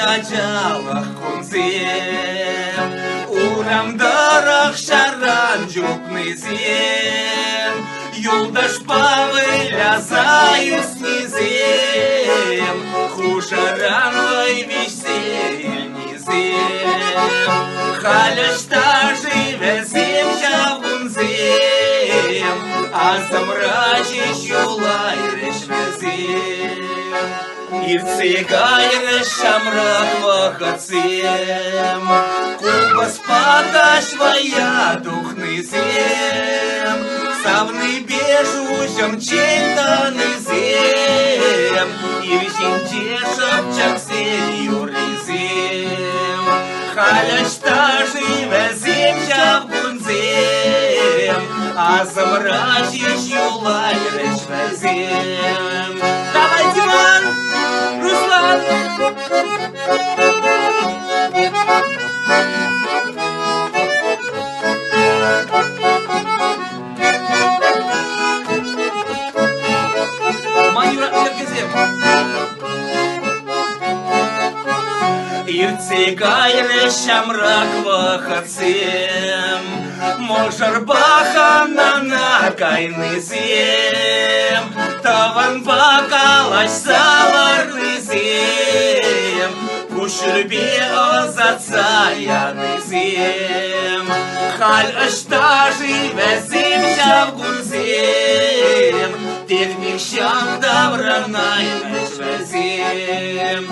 качалах кунзем, урамдарах шаран жукнызем, юлдаш повылязаю снизем, хушаранвай весель низем, халяшта живе земля вунзем, а замрачиш юлай решвезем. Ирцегайры шамрак вахацем, кубас паташвая духнызем, савны бежущим чентанызем, иржинте шапчак сен юризем, халяшта живе земля вунзем, а замрачиш юлай решвезем. Давай, Диман! Руслан! Манюра Эргезем! Ирцегайры шамрак вахацем, можарбахана на кайнызем, таван бакалаш саларнызем, кушырбе озацаянызем, халь аштажи везем шавгунзем, техник шам давранаймеш везем,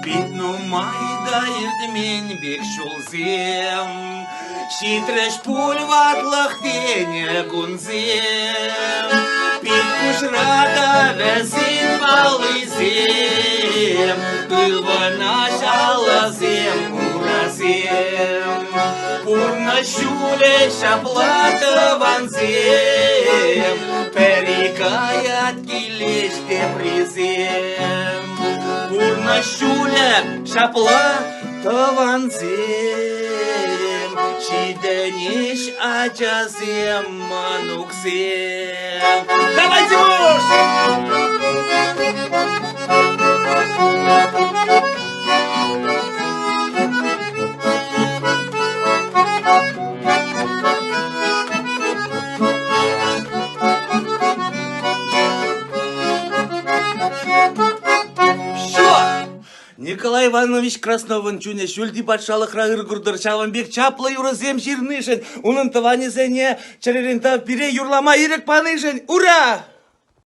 питну майда ирдмен бек шулзем, щитреш пульватлах тене гунзем, пикуш рада везин палызем, пылвана шалазем уразем, пурна щуле шаплата ванзем, перекаят килеште призем, пурна щуле шаплата ванзем, чиденеш ачазем мануксем. Давай, Тимуш! Николай Иванович Красновын чуне шүлді патшалық рағыр күрдір шавынбек чаплы юрызем жирнышын, унын тыванезене чарерентав пире юрлама ерек панышын. Ура!